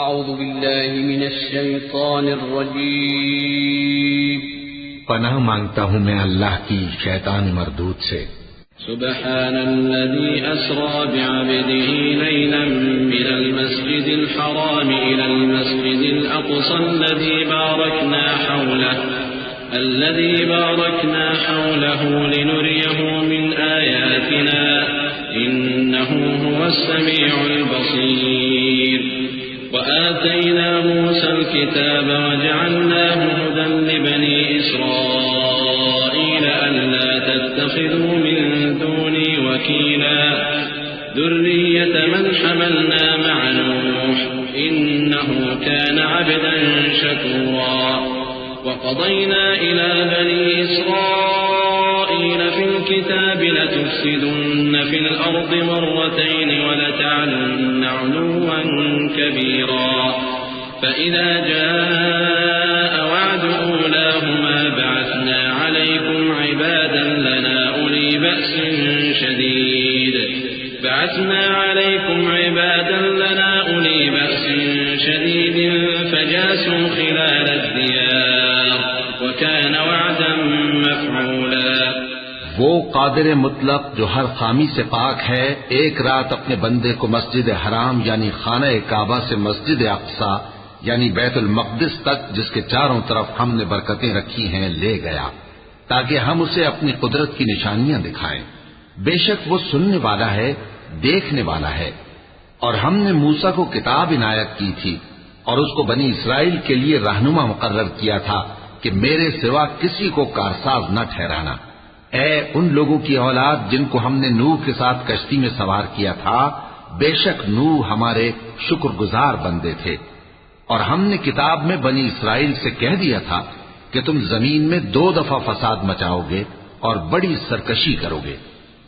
اعوذ باللہ من الشیطان الرجیم پناہ مانگتا ہوں میں اللہ کی شیطان مردود سے۔ سبحان الذي أسرى بعبده ليلا من المسجد الحرام إلى المسجد الأقصى الذي باركنا حوله لنريه من آياتنا إنه هو السميع البصير وآتينا موسى الكتاب وجعلناه هدى لبني إسرائيل ألا تتخذوا من دوني وكيلا ذرية من حملنا مع نوح إنه كان عبدا شكورا وقضينا إلى بني إسرائيل في الكتاب لتفسدن في الأرض مرتين ولتعلن علوا كبيرا فإذا جاء وعد أولاهما بعثنا عليكم عبادا لنا أولي بأس شديد فجاسوا خلال الديار وكان وعدا مفعولا۔ وہ قادر مطلق جو ہر خامی سے پاک ہے، ایک رات اپنے بندے کو مسجد حرام یعنی خانہ کعبہ سے مسجد اقصی یعنی بیت المقدس تک، جس کے چاروں طرف ہم نے برکتیں رکھی ہیں، لے گیا تاکہ ہم اسے اپنی قدرت کی نشانیاں دکھائیں۔ بے شک وہ سننے والا ہے، دیکھنے والا ہے۔ اور ہم نے موسیٰ کو کتاب عنایت کی تھی اور اس کو بنی اسرائیل کے لیے رہنما مقرر کیا تھا کہ میرے سوا کسی کو کارساز نہ ٹھہرانا۔ اے ان لوگوں کی اولاد جن کو ہم نے نوح کے ساتھ کشتی میں سوار کیا تھا، بے شک نوح ہمارے شکر گزار بندے تھے۔ اور ہم نے کتاب میں بنی اسرائیل سے کہہ دیا تھا کہ تم زمین میں 2 دفعہ فساد مچاؤ گے اور بڑی سرکشی کرو گے۔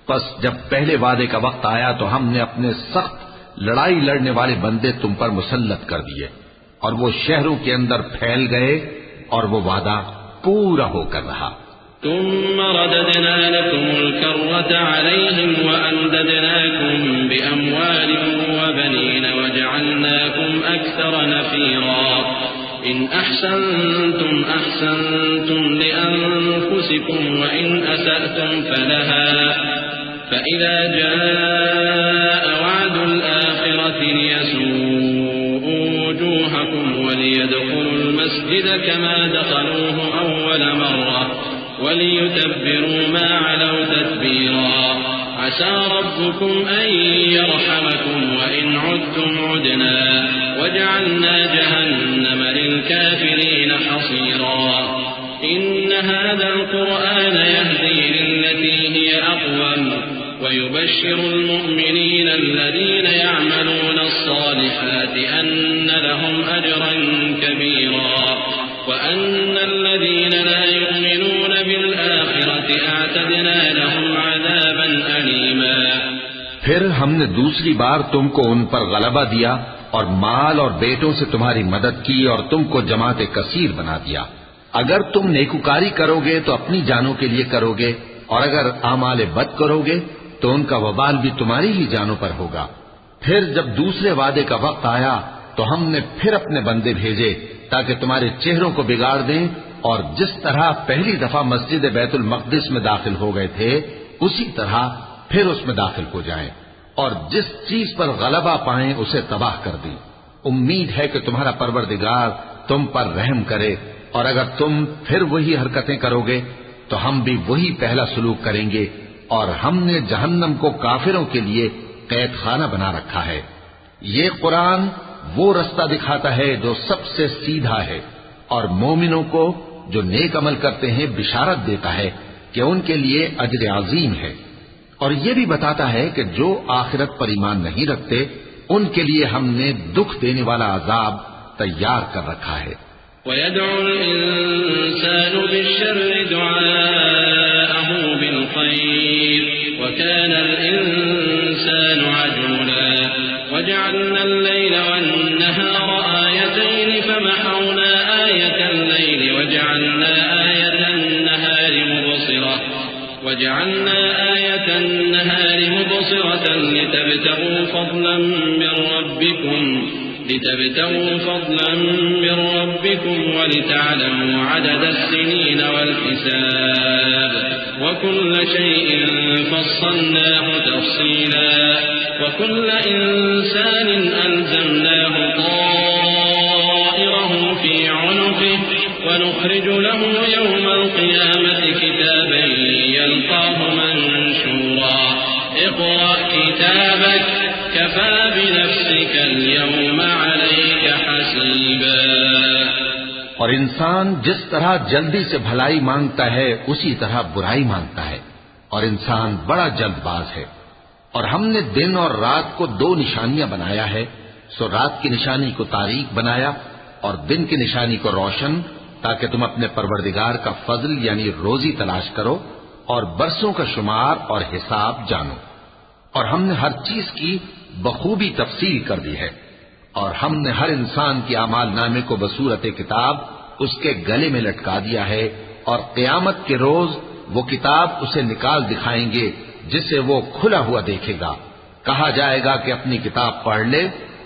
پس جب پہلے وعدے کا وقت آیا تو ہم نے اپنے سخت لڑائی لڑنے والے بندے تم پر مسلط کر دیے اور وہ شہروں کے اندر پھیل گئے اور وہ وعدہ پورا ہو کر رہا۔ ثم رددنا لكم الكرة عليهم وأمددناكم بأموال وبنين وجعلناكم أكثر نفيرا إن أحسنتم أحسنتم لأنفسكم وإن أسأتم فلها فإذا جاء وعد الآخرة ليسوءوا وجوهكم وليدخلوا المسجد كما دخلوه أول مرة وليتبروا ما علوا تتبيرا عسى ربكم أن يرحمكم وإن عدتم عدنا وجعلنا جهنم للكافرين حصيرا إن هذا القرآن يهدي للتي هي أقوم ويبشر المؤمنين الذين يعملون الصالحات أن لهم أجرا كبيرا وأن الذين لا يؤمنون بالآخرة أعتدنا لهم عذابا أليما۔ پھر ہم نے دوسری بار تم کو ان پر غلبہ دیا اور مال اور بیٹوں سے تمہاری مدد کی اور تم کو جماعت کثیر بنا دیا۔ اگر تم نیکوکاری کرو گے تو اپنی جانوں کے لیے کرو گے، اور اگر اعمال بد کرو گے تو ان کا وبال بھی تمہاری ہی جانوں پر ہوگا۔ پھر جب دوسرے وعدے کا وقت آیا تو ہم نے پھر اپنے بندے بھیجے تاکہ تمہارے چہروں کو بگاڑ دیں، اور جس طرح پہلی دفعہ مسجد بیت المقدس میں داخل ہو گئے تھے اسی طرح پھر اس میں داخل ہو جائیں، اور جس چیز پر غلبہ پائیں اسے تباہ کر دیں۔ امید ہے کہ تمہارا پروردگار تم پر رحم کرے، اور اگر تم پھر وہی حرکتیں کرو گے تو ہم بھی وہی پہلا سلوک کریں گے، اور ہم نے جہنم کو کافروں کے لیے قید خانہ بنا رکھا ہے۔ یہ قرآن وہ رستہ دکھاتا ہے جو سب سے سیدھا ہے، اور مومنوں کو جو نیک عمل کرتے ہیں بشارت دیتا ہے کہ ان کے لیے اجر عظیم ہے، اور یہ بھی بتاتا ہے کہ جو آخرت پر ایمان نہیں رکھتے ان کے لیے ہم نے دکھ دینے والا عذاب تیار کر رکھا ہے۔ وَيَدْعُو الْإِنسَانُ بِالشَّرِّ دُعَاءَهُ بِالْخَيْرِ وَكَانَ الْإِنسَانُ عَجُولًا وَجَعَلْنَا اللَّيْلَ وَالنَّهَارَ آيَتَيْنِ فَمَحَوْنَا آيَةَ اللَّيْلِ وَجَعَلْنَا آيَةَ النَّهَارِ مُبْصِرَةً لِتَبْتَغُوا فَضْلًا مِّن رَّبِّكُمْ لتبتغوا فضلا من ربكم ولتعلموا عدد السنين والحساب وكل شيء فصلناه تفصيلا وكل إنسان ألزمناه طائره في عنقه ونخرج له يوم القيامة كتابا يلقاه منشورا اقرأ كتابك كفى بنفسك اليوم عليك حسيبا. اور انسان جس طرح جلدی سے بھلائی مانگتا ہے اسی طرح برائی مانگتا ہے، اور انسان بڑا جلد باز ہے. اور ہم نے دن اور رات کو دو نشانیاں بنایا ہے، سو رات کی نشانی کو تاریک بنایا اور دن کی نشانی کو روشن، تاکہ تم اپنے پروردگار کا فضل یعنی روزی تلاش کرو اور برسوں کا شمار اور حساب جانو. اور ہم نے ہر چیز کی بخوبی تفصیل کر دی ہے، اور ہم نے ہر انسان کی اعمال نامے کو بصورت کتاب اس کے گلے میں لٹکا دیا ہے، اور قیامت کے روز وہ کتاب اسے نکال دکھائیں گے جسے وہ کھلا ہوا دیکھے گا. کہا جائے گا کہ اپنی کتاب پڑھ لے،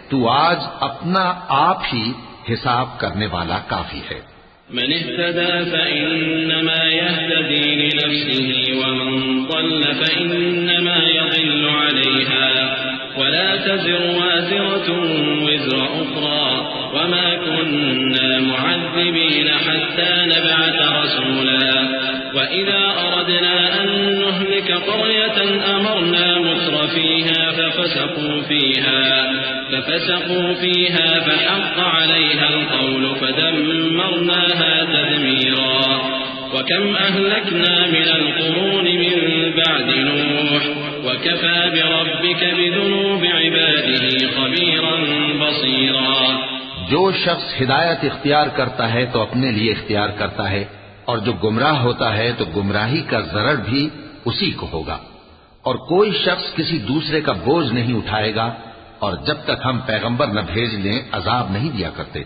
تو آج اپنا آپ ہی حساب کرنے والا کافی ہے. من اهتدى فإنما يهتدي لنفسه ومن ضل فإنما يضل عليها ولا تزر وازرة وزر أخرى وما كنا معذبين حتى نبعث رسولا وإذا أردنا أن نهلك قرية أمرنا مترفيها ففسقوا فيها فحق عليها القول فدمرناها تدميرا. وكم أهلكنا من القرون من بعد نوح وكفى بربك بذنوب عباده خبيرا بصيرا. جو شخص ہدایت اختیار کرتا ہے تو اپنے لیے اختیار کرتا ہے، اور جو گمراہ ہوتا ہے تو گمراہی کا ضرر بھی اسی کو ہوگا. اور کوئی شخص کسی دوسرے کا بوجھ نہیں اٹھائے گا، اور جب تک ہم پیغمبر نہ بھیج لیں عذاب نہیں دیا کرتے.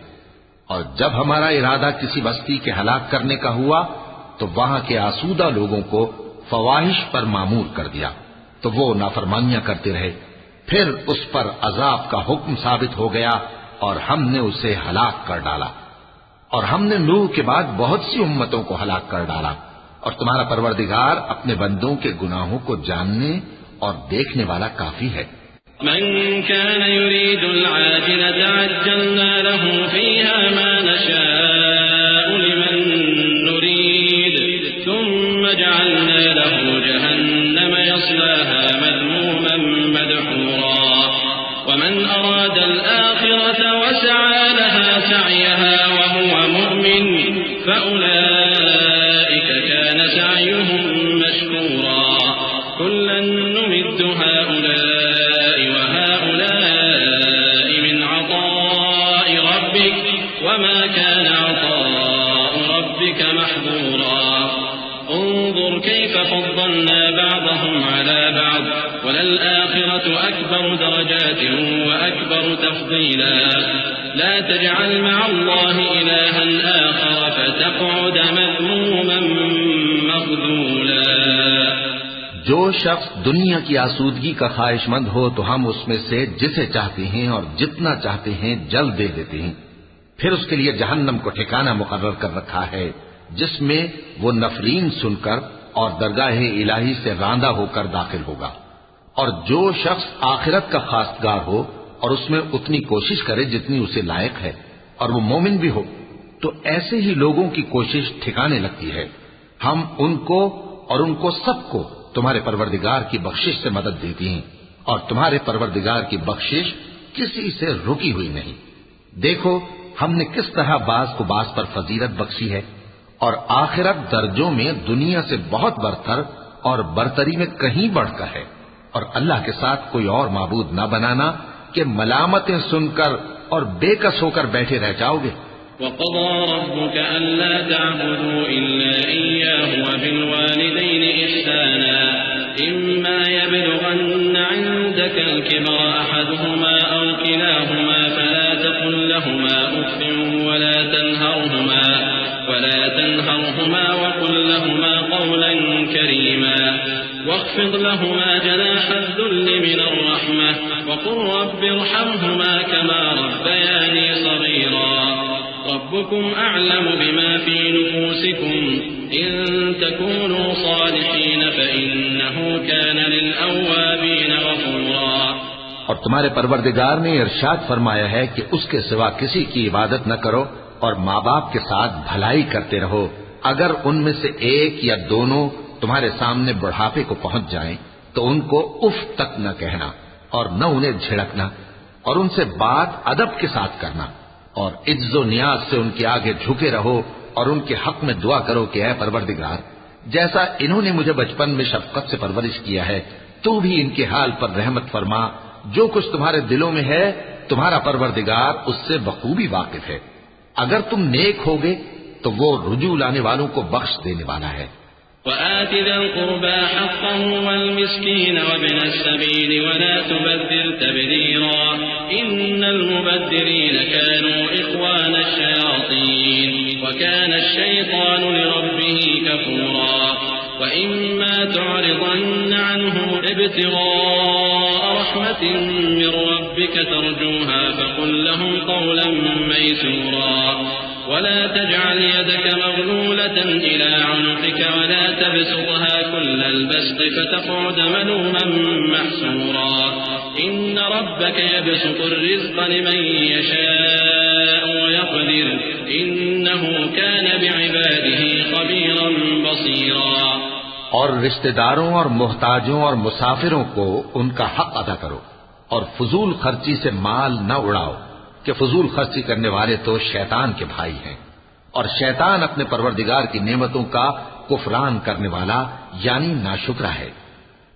اور جب ہمارا ارادہ کسی بستی کے ہلاک کرنے کا ہوا تو وہاں کے آسودہ لوگوں کو فواحش پر معمور کر دیا، تو وہ نافرمانیاں کرتے رہے. پھر اس پر عذاب کا حکم ثابت ہو گیا اور ہم نے اسے ہلاک کر ڈالا. اور ہم نے نوح کے بعد بہت سی امتوں کو ہلاک کر ڈالا. اور تمہارا پروردگار اپنے بندوں کے گناہوں کو جاننے اور دیکھنے والا کافی ہے. من كان يريد العاجلة عجلنا له فيها ما نشاء لمن نريد ثم جعلنا له جهنم يصلاها مذموما مدحورا. ومن أراد الآخرة وسعى لها سعيها وهو مؤمن فأولئك كان سعيهم مشكورا. كلا نمد هؤلاء وهؤلاء من عطاء ربك وما كان عطاء ربك محظورا. انظر كيف فضلنا بعضهم على بعض وللآخرة أكبر درجات وأكبر تفضيلا. لا تجعل مع الله إلها آخر فتقعد مذموما مخذولا. جو شخص دنیا کی آسودگی کا خواہش مند ہو تو ہم اس میں سے جسے چاہتے ہیں اور جتنا چاہتے ہیں جلد دے دیتے ہیں. پھر اس کے لیے جہنم کو ٹھکانہ مقرر کر رکھا ہے جس میں وہ نفرین سن کر اور درگاہ الہی سے راندہ ہو کر داخل ہوگا. اور جو شخص آخرت کا خواستگار ہو اور اس میں اتنی کوشش کرے جتنی اسے لائق ہے اور وہ مومن بھی ہو تو ایسے ہی لوگوں کی کوشش ٹھکانے لگتی ہے. ہم ان کو اور ان کو سب کو تمہارے پروردگار کی بخشش سے مدد دیتی ہیں، اور تمہارے پروردگار کی بخشش کسی سے رکی ہوئی نہیں. دیکھو ہم نے کس طرح بعض کو بعض پر فضیلت بخشی ہے، اور آخرت درجوں میں دنیا سے بہت برتر اور برتری میں کہیں بڑھ کر ہے. اور اللہ کے ساتھ کوئی اور معبود نہ بنانا کہ ملامتیں سن کر اور بے کس ہو کر بیٹھے رہ جاؤ گے. وقضى ربك ألا تعبدوا إلا إياه وبالوالدين إحسانا إما يبلغن عندك الكبر أحدهما أو كلاهما فلا تقل لهما أف ولا تنهرهما وقل لهما قولا كريما واخفض لهما جناح الذل من الرحمة وقل رب ارحمهما كما ربياني صغيرا ربكم أعلم بما في نفوسكم إن تكونوا صالحين فإنه كان للأوابين غفورا۔ اور تمہارے پروردگار نے ارشاد فرمایا ہے کہ اس کے سوا کسی کی عبادت نہ کرو اور ماں باپ کے ساتھ بھلائی کرتے رہو۔ اگر ان میں سے ایک یا دونوں تمہارے سامنے بڑھاپے کو پہنچ جائیں تو ان کو اف تک نہ کہنا اور نہ انہیں جھڑکنا، اور ان سے بات ادب کے ساتھ کرنا، اور عجز و نیاز سے ان کے آگے جھکے رہو اور ان کے حق میں دعا کرو کہ اے پروردگار، جیسا انہوں نے مجھے بچپن میں شفقت سے پرورش کیا ہے تو بھی ان کے حال پر رحمت فرما۔ جو کچھ تمہارے دلوں میں ہے تمہارا پروردگار اس سے بخوبی واقف ہے۔ اگر تم نیک ہوگے تو وہ رجوع لانے والوں کو بخش دینے والا ہے۔ وآت ذا القربى حقه والمسكين وابن السبيل ولا تبذر تبذيرا إن المبذرين كانوا إخوان الشياطين وكان الشيطان لربه كفورا وإما تعرضن عنهم ابتغاء رحمة من ربك ترجوها فقل لهم قولا ميسورا ولا تجعل يدك مغلولة إلى عنقك ولا تبسطها كل البسط فتقعد ملوما محسورا إن ربك يبسط الرزق لمن يشاء ويقدر إنه كان بعباده خبيرا بصيرا۔ اور رشتہ داروں اور محتاجوں اور مسافروں کو ان کا حق ادا کرو اور فضول خرچی سے مال نہ اڑاؤ کہ فضول خرچی کرنے والے تو شیطان کے بھائی ہیں، اور شیطان اپنے پروردگار کی نعمتوں کا کفران کرنے والا یعنی ناشکرا ہے۔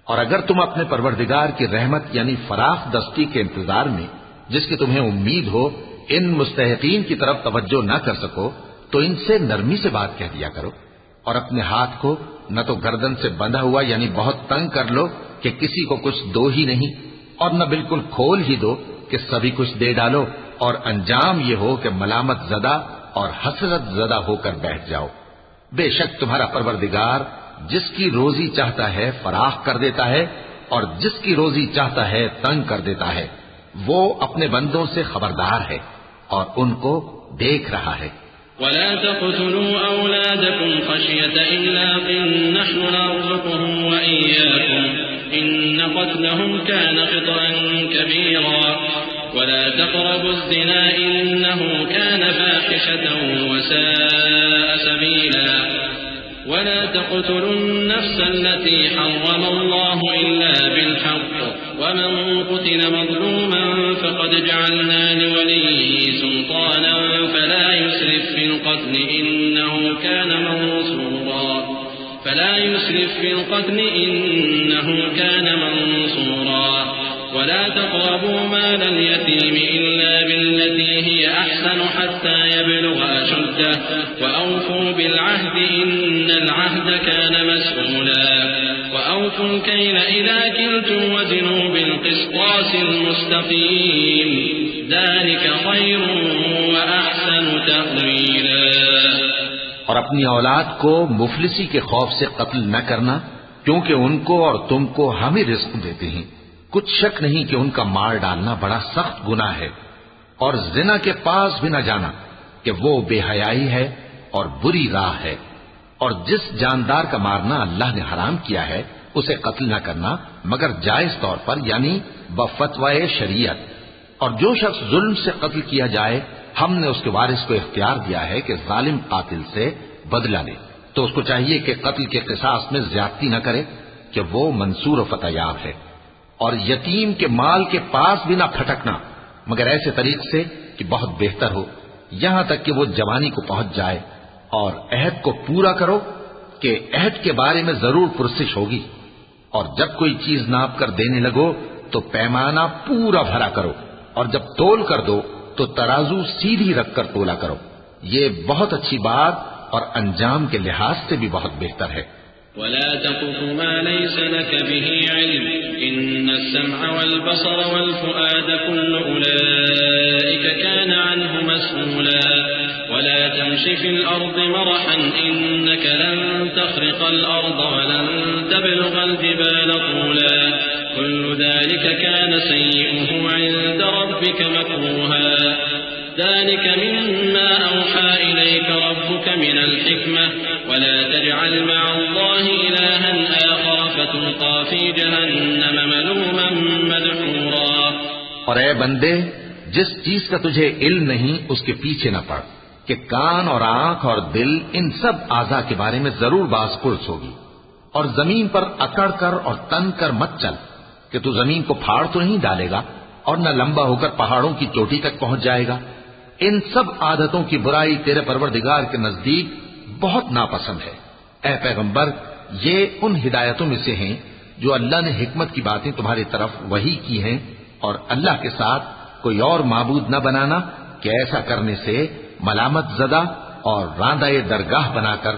اور اگر تم اپنے پروردگار کی رحمت یعنی فراخ دستی کے انتظار میں جس کی تمہیں امید ہو ان مستحقین کی طرف توجہ نہ کر سکو تو ان سے نرمی سے بات کہہ دیا کرو، اور اپنے ہاتھ کو نہ تو گردن سے بندھا ہوا یعنی بہت تنگ کر لو کہ کسی کو کچھ دو ہی نہیں، اور نہ بالکل کھول ہی دو کہ سبھی کچھ دے ڈالو، اور انجام یہ ہو کہ ملامت زدہ اور حسرت زدہ ہو کر بیٹھ جاؤ۔ بے شک تمہارا پروردگار جس کی روزی چاہتا ہے فراخ کر دیتا ہے اور جس کی روزی چاہتا ہے تنگ کر دیتا ہے، وہ اپنے بندوں سے خبردار ہے اور ان کو دیکھ رہا ہے۔ ولا تقتلوا أولادكم خشية إملاق نحن نرزقهم وإياكم إن قتلهم كان خطأ كبيرا ولا تقربوا الزنا إنه كان فاحشة وساء سبيلا ولا تقتلوا النفس التي حرم الله إلا بالحق ومن قتل مظلوما فقد جعلنا لوليه سلطانا فلا يسرف في القتل إنه كان منصورا ولا تقربوا مال اليتيم إلا بالتي هي أحسن حتى يبلغ أشده وأوفوا بالعهد إن العهد كان مسؤولا وأوفوا الكيل إذا كلتم وزنوا بالقسطاس المستقيم ذلك خير وأحسن تأويلا۔ اور اپنی اولاد کو مفلسی کے خوف سے قتل نہ کرنا کیونکہ ان کو اور تم کو ہم ہی رزق دیتے ہیں، کچھ شک نہیں کہ ان کا مار ڈالنا بڑا سخت گناہ ہے، اور زنا کے پاس بھی نہ جانا کہ وہ بے حیائی ہے اور بری راہ ہے، اور جس جاندار کا مارنا اللہ نے حرام کیا ہے اسے قتل نہ کرنا مگر جائز طور پر یعنی بفتوائے شریعت، اور جو شخص ظلم سے قتل کیا جائے ہم نے اس کے وارث کو اختیار دیا ہے کہ ظالم قاتل سے بدلہ لے، تو اس کو چاہیے کہ قتل کے قصاص میں زیادتی نہ کرے کہ وہ منصور و فتح یاب ہے، اور یتیم کے مال کے پاس بھی نہ پھٹکنا مگر ایسے طریق سے کہ بہت بہتر ہو یہاں تک کہ وہ جوانی کو پہنچ جائے، اور عہد کو پورا کرو کہ عہد کے بارے میں ضرور پرسش ہوگی، اور جب کوئی چیز ناپ کر دینے لگو تو پیمانہ پورا بھرا کرو، اور جب تول کر دو تو ترازو سیدھی رکھ کر تولا کرو، یہ بہت اچھی بات اور انجام کے لحاظ سے بھی بہت بہتر ہے۔ ولا تقف ما ليس لك به علم إن السمع والبصر والفؤاد كل أولئك كان عنه مسؤولا ولا تمش في الأرض مرحا إنك لن تخرق الأرض ولن تبلغ الجبال طولا كل ذلك كان سيئه عند ربك مكروها ذلك مما أوحى إليك ربك من الحكمة ولا تجعل مع الله إلها آخر فتلقى في جهنم ملوما مدحورا۔ اور اے بندے، جس چیز کا تجھے علم نہیں اس کے پیچھے نہ پڑ کہ کان اور آنکھ اور دل ان سب اعضاء کے بارے میں ضرور باز پرس ہوگی، اور زمین پر اکڑ کر اور تن کر مت چل کہ تو زمین کو پھاڑ تو نہیں ڈالے گا اور نہ لمبا ہو کر پہاڑوں کی چوٹی تک پہنچ جائے گا۔ ان سب عادتوں کی برائی تیرے پروردگار کے نزدیک بہت ناپسند ہے۔ اے پیغمبر، یہ ان ہدایتوں میں سے ہیں جو اللہ نے حکمت کی باتیں تمہاری طرف وحی کی ہیں، اور اللہ کے ساتھ کوئی اور معبود نہ بنانا کہ ایسا کرنے سے ملامت زدہ اور راندہ درگاہ بنا کر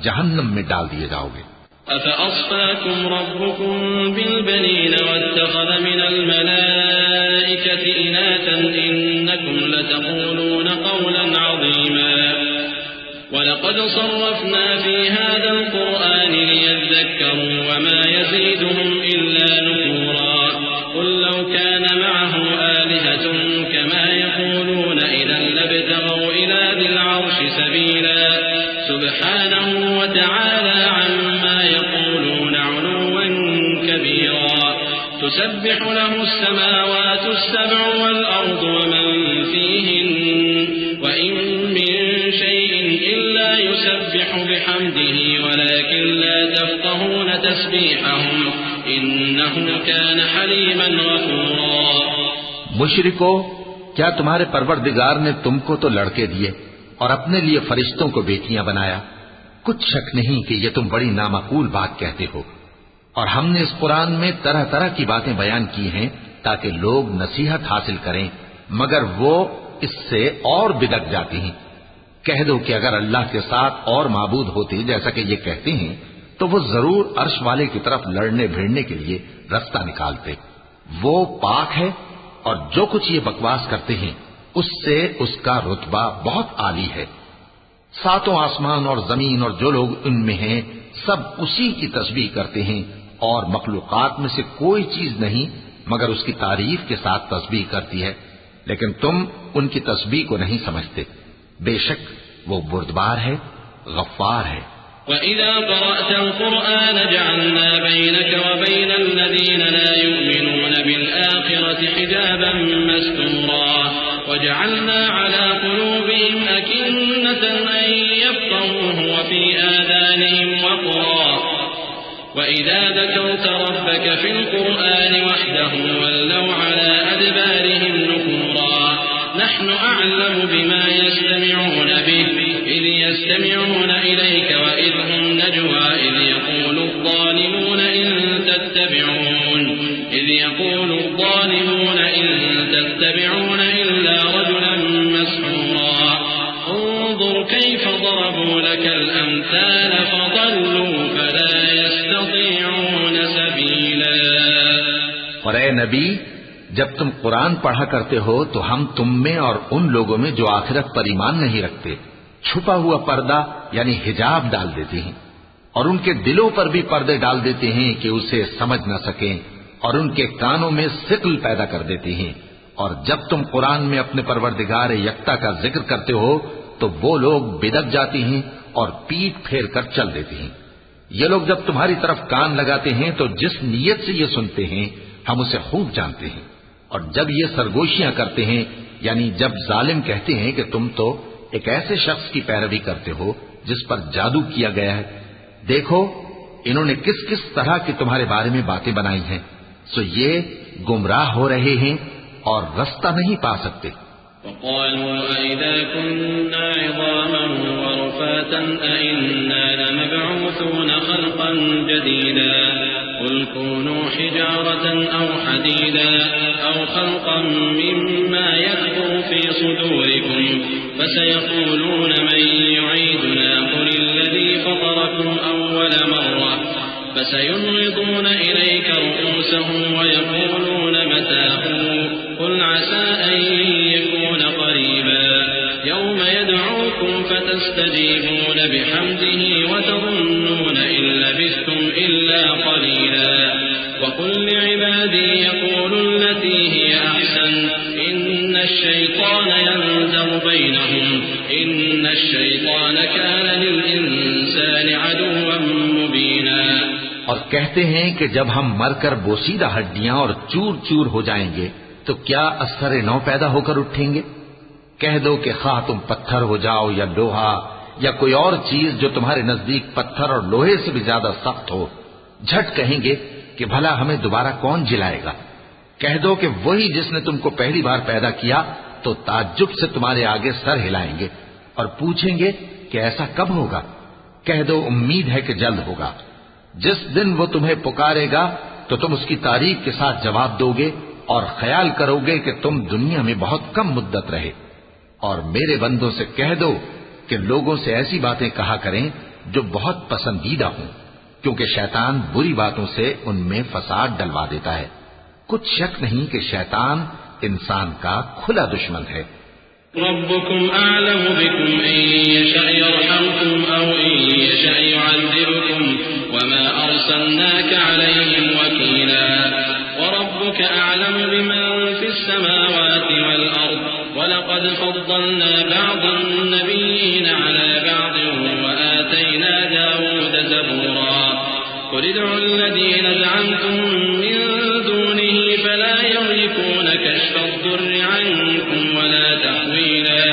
جہنم میں ڈال دیے جاؤ گے۔ أفأصفاكم ربكم بالبنين واتخذ من الملائكة إناثا إنكم لتقولون قولا عظيما ولقد صرفنا في هذا القرآن ليذكروا وما يزيدهم إلا نفورا قل لو كان معه آلهة كما يقولون إذا لابتغوا إلى ذي العرش سبيلا سبحانه وتعالى عما يقولون علوا كبيرا تسبح له السماوات السبع والأرض ومن فيهن وإن من شيء إلا يسبح بحمده ولكن لا تفقهون تسبيحهم إنه كان حليما غفورا۔ مشرکو، کیا تمہارے پروردگار نے تم کو تو لڑکے دیے اور اپنے لیے فرشتوں کو بیٹیاں بنایا؟ کچھ شک نہیں کہ یہ تم بڑی نامعقول بات کہتے ہو، اور ہم نے اس قرآن میں طرح طرح کی باتیں بیان کی ہیں تاکہ لوگ نصیحت حاصل کریں، مگر وہ اس سے اور بدک جاتی ہیں۔ کہہ دو کہ اگر اللہ کے ساتھ اور معبود ہوتے جیسا کہ یہ کہتے ہیں تو وہ ضرور عرش والے کی طرف لڑنے بھیڑنے کے لیے رستہ نکالتے۔ وہ پاک ہے، اور جو کچھ یہ بکواس کرتے ہیں اس سے اس کا رتبہ بہت عالی ہے۔ ساتوں آسمان اور زمین اور جو لوگ ان میں ہیں سب اسی کی تسبیح کرتے ہیں، اور مخلوقات میں سے کوئی چیز نہیں مگر اس کی تعریف کے ساتھ تسبیح کرتی ہے، لیکن تم ان کی تسبیح کو نہیں سمجھتے۔ بے شک وہ بردبار ہے، غفار ہے۔ وَإِذَا قَرَأْتَ الْقُرْآنَ جَعَلْنَا بَيْنَكَ وَبَيْنَ الَّذِينَ لَا يُؤْمِنُونَ بِالْآخِرَةِ حِجَابًا مَسْتُورًا وَجَعَلْنَا عَلَى قُلُوبِهِمْ أَكِنَّةً أَن يَفْقَهُوهُ وَفِي آذَانِهِمْ وَقْرًا وَإِذَا ذَكَرْتَ رَبَّكَ فِي الْقُرْآنِ وَحْدَهُ وَلَّوْا عَلَى أَدْبَارِهِمْ نُفُورًا نَحْنُ أَعْلَمُ بِمَا يَسْتَمِعُونَ بِهِ إِذْ يَسْتَمِعُونَ إِلَيْكَ وَإِذْ هُمْ نَجْوَى إِذْ يَقُولُ الظَّالِمُونَ إِن تَتَّبِعُونَ إِلَّا رَجُلًا مَسْحُورًا انظُرْ كَيْفَ ضَرَبُوا لَكَ الْأَمْثَالَ فَضَلُّوا فَلَا يَسْتَطِيعُونَ سَبِيلًا۔ اور اے نبی، جب تم قرآن پڑھا کرتے ہو تو ہم تم میں اور ان لوگوں میں جو آخرت پر ایمان نہیں رکھتے چھپا ہوا پردہ یعنی حجاب ڈال دیتے ہیں، اور ان کے دلوں پر بھی پردے ڈال دیتے ہیں کہ اسے سمجھ نہ سکیں، اور ان کے کانوں میں ثقل پیدا کر دیتے ہیں۔ اور جب تم قرآن میں اپنے پروردگار یکتا کا ذکر کرتے ہو تو وہ لوگ بدک جاتے ہیں اور پیٹ پھیر کر چل دیتے ہیں۔ یہ لوگ جب تمہاری طرف کان لگاتے ہیں تو جس نیت سے یہ سنتے ہیں ہم اسے خوب جانتے ہیں، اور جب یہ سرگوشیاں کرتے ہیں یعنی جب ظالم کہتے ہیں کہ تم تو ایک ایسے شخص کی پیروی کرتے ہو جس پر جادو کیا گیا ہے، دیکھو انہوں نے کس کس طرح کی تمہارے بارے میں باتیں بنائی ہیں، سو یہ گمراہ ہو رہے ہیں اور رستہ نہیں پا سکتے۔ وقالوا أَإِذَا كُنَّا عِظَامًا وَرُفَاتًا أَإِنَّا لَمَبْعُوثُونَ خَلْقًا جَدِيدًا قُلْ كُونُوا حِجَارَةً أَوْ حَدِيدًا أَوْ خَلْقًا مِّمَّا يَكْبُرُ فِي صُدُورِكُمْ فَسَيَقُولُونَ مَن يُعِيدُنَا قُلِ الَّذِي فَطَرَكُمْ أَوَّلَ مَرَّةٍ فَسَيُنْغِضُونَ إِلَيْكَ رُءُوسَهُمْ وَيَقُولُونَ مَتَىٰ قُلْ عَسَىٰ أَن يَكُونَ قَرِيبًا يَوْمَ يَدْعُوكُمْ وتستجيبون بحمده وتظنون إن لبثتم إلا قليلا وقل لعبادي يقولوا التي هي أحسن إن الشيطان ينزغ بينهم إن الشيطان كان للإنسان عدوا مبينا. اور کہتے ہیں کہ جب ہم مر کر بوسیدہ ہڈیاں اور چور چور ہو جائیں گے تو کیا اثر نو پیدا ہو کر اٹھیں گے؟ کہہ دو کہ خواہ تم پتھر ہو جاؤ یا لوہا یا کوئی اور چیز جو تمہارے نزدیک پتھر اور لوہے سے بھی زیادہ سخت ہو، جھٹ کہیں گے کہ بھلا ہمیں دوبارہ کون جلائے گا؟ کہہ دو کہ وہی جس نے تم کو پہلی بار پیدا کیا تو تعجب سے تمہارے آگے سر ہلائیں گے اور پوچھیں گے کہ ایسا کب ہوگا؟ کہہ دو امید ہے کہ جلد ہوگا. جس دن وہ تمہیں پکارے گا تو تم اس کی تعریف کے ساتھ جواب دو گے اور خیال کرو گے کہ تم دنیا میں بہت کم مدت رہے. اور میرے بندوں سے کہہ دو کہ لوگوں سے ایسی باتیں کہا کریں جو بہت پسندیدہ ہوں، کیونکہ شیطان بری باتوں سے ان میں فساد ڈلوا دیتا ہے. کچھ شک نہیں کہ شیطان انسان کا کھلا دشمن ہے. ربكم أعلم بكم إن يشأ يرحمكم أو إن يشأ يعذبكم وما أرسلناك عليهم وكيلا وربك أعلم بمن في السماوات والأرض ولقد فضلنا بعض النبيين على بعض وآتينا داود زبورا قل ادعوا الذين زعمتم من دونه فلا يملكون كشف الضر عنكم ولا تحويلا